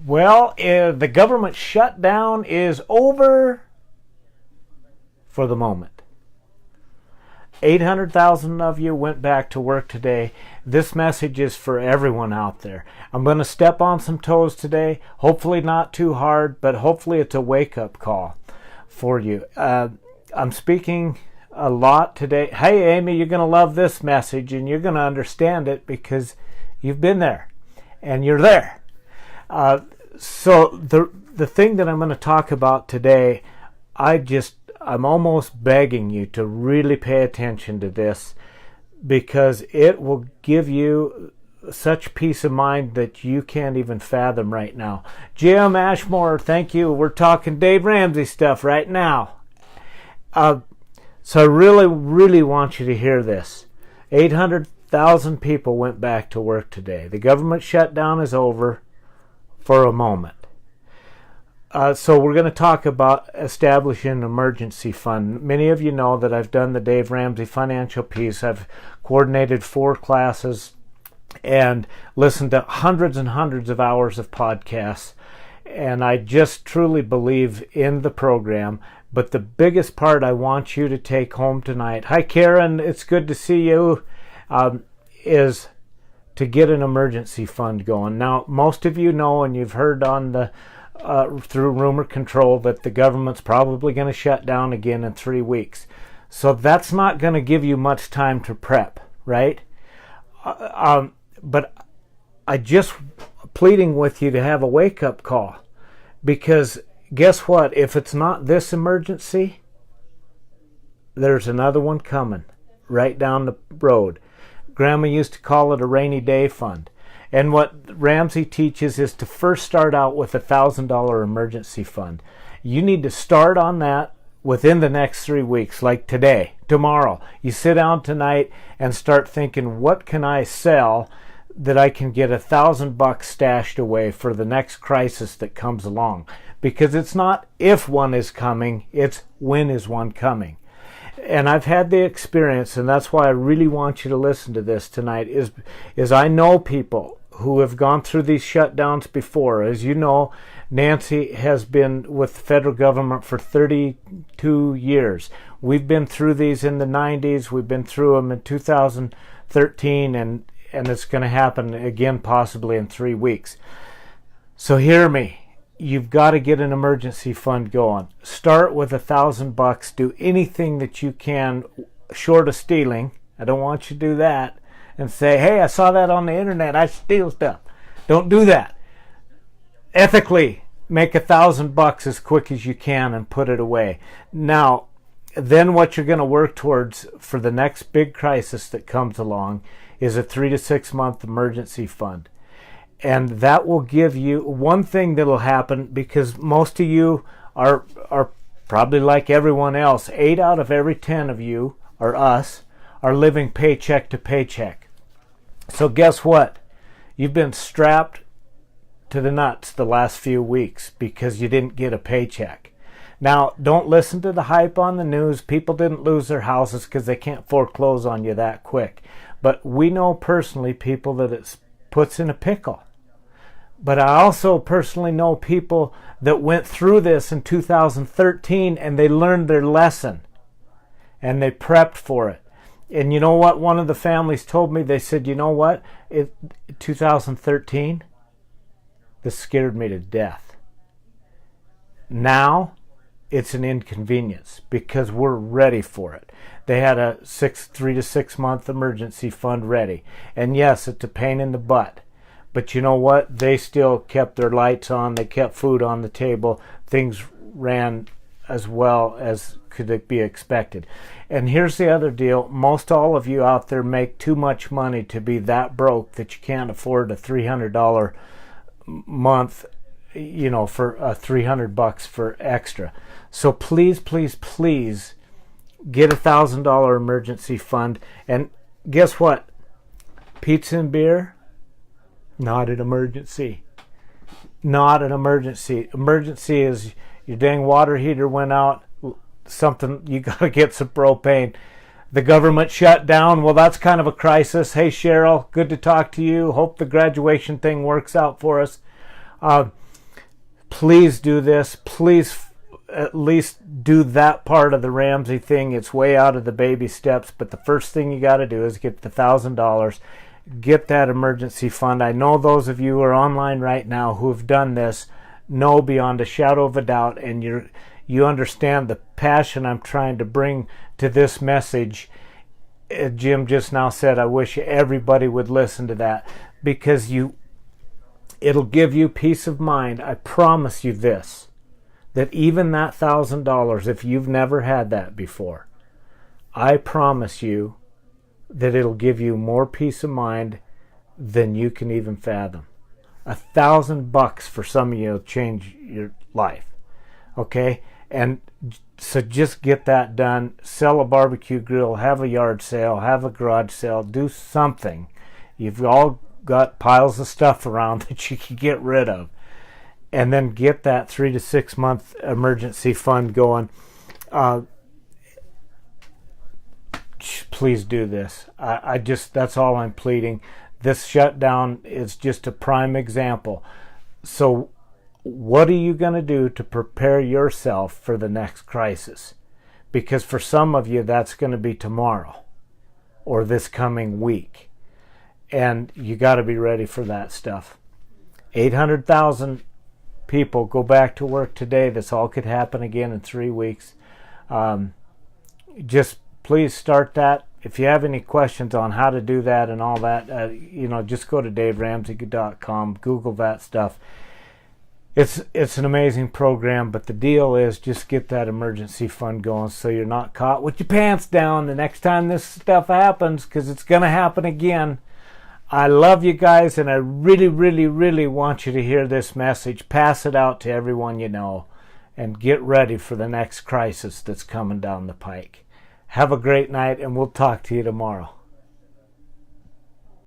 Well, the government shutdown is over for the moment. 800,000 of you went back to work today. This message is for everyone out there. I'm going to step on some toes today. Hopefully not too hard, but hopefully it's a wake-up call for you. I'm speaking a lot today. Hey, Amy, you're going to love this message, and you're going to understand it because you've been there, and you're there. So the thing that I'm going to talk about today, I'm almost begging you to really pay attention to this because it will give you such peace of mind that you can't even fathom right now. Jim Ashmore, thank you. We're talking Dave Ramsey stuff right now. So I really, really want you to hear this. 800,000 people went back to work today. The government shutdown is over for a moment. So we're going to talk about establishing an emergency fund. Many of you know that I've done the Dave Ramsey Financial Piece. I've coordinated 4 classes and listened to hundreds and hundreds of hours of podcasts. And I just truly believe in the program. But the biggest part I want you to take home tonight, hi Karen, it's good to see you, is to get an emergency fund going. Now, most of you know, and you've heard on the through rumor control, that the government's probably going to shut down again in 3 weeks. So that's not going to give you much time to prep, right? But I just pleading with you to have a wake-up call, because guess what? If it's not this emergency, there's another one coming right down the road. Grandma used to call it a rainy day fund. And what Ramsey teaches is to first start out with a $1,000 emergency fund. You need to start on that within the next 3 weeks, like today, tomorrow. You sit down tonight and start thinking, what can I sell that I can get $1,000 stashed away for the next crisis that comes along? Because it's not if one is coming, it's when is one coming. And I've had the experience, and that's why I really want you to listen to this tonight, is I know people who have gone through these shutdowns before. As you know, Nancy has been with the federal government for 32 years. We've been through these in the 90s. We've been through them in 2013, and it's going to happen again possibly in 3 weeks. So hear me. You've got to get an emergency fund going. Start with $1,000. Do anything that you can short of stealing. I don't want you to do that and say, hey, I saw that on the internet, I steal stuff. Don't do that. Ethically, make $1,000 as quick as you can and put it away. Now, then what you're going to work towards for the next big crisis that comes along is a 3 to 6 month emergency fund. And that will give you one thing that'll happen, because most of you are probably like everyone else. 8 out of every 10 of you, or us, are living paycheck to paycheck. So guess what? You've been strapped to the nuts the last few weeks because you didn't get a paycheck. Now, don't listen to the hype on the news. People didn't lose their houses because they can't foreclose on you that quick. But we know personally people that it puts in a pickle. But I also personally know people that went through this in 2013 and they learned their lesson and they prepped for it. And you know what? One of the families told me, they said, you know what? 2013, this scared me to death. Now, it's an inconvenience because we're ready for it. They had a 3 to 6 month emergency fund ready. And yes, it's a pain in the butt. But you know what? They still kept their lights on. They kept food on the table. Things ran as well as could be expected. And here's the other deal. Most all of you out there make too much money to be that broke that you can't afford a $300 month, for $300 for extra. So please, please, please get $1,000 emergency fund. And guess what? Pizza and beer, not an emergency. Not an emergency. Emergency is your dang water heater went out, something, you got to get some propane. The government shut down. Well, that's kind of a crisis. Hey, Cheryl, good to talk to you. Hope the graduation thing works out for us. Please do this. Please at least do that part of the Ramsey thing. It's way out of the baby steps, but the first thing you got to do is get the $1,000. Get that emergency fund. I know those of you who are online right now who have done this know beyond a shadow of a doubt, and you understand the passion I'm trying to bring to this message. Jim just now said, I wish everybody would listen to that, because it'll give you peace of mind. I promise you this, that even that $1,000, if you've never had that before, I promise you that it'll give you more peace of mind than you can even fathom. $1,000 for some of you will change your life. Okay? And so just get that done. Sell a barbecue grill, have a yard sale, have a garage sale, do something. You've all got piles of stuff around that you can get rid of. And then get that 3 to 6 month emergency fund going. Please do this. That's all I'm pleading. This shutdown is just a prime example. So what are you going to do to prepare yourself for the next crisis? Because for some of you, that's going to be tomorrow or this coming week. And you got to be ready for that stuff. 800,000 people go back to work today. This all could happen again in 3 weeks. Just please start that. If you have any questions on how to do that and all that, just go to DaveRamsey.com, Google that stuff. It's an amazing program, but the deal is just get that emergency fund going so you're not caught with your pants down the next time this stuff happens, because it's going to happen again. I love you guys, and I really, really, really want you to hear this message. Pass it out to everyone you know, and get ready for the next crisis that's coming down the pike. Have a great night, and we'll talk to you tomorrow.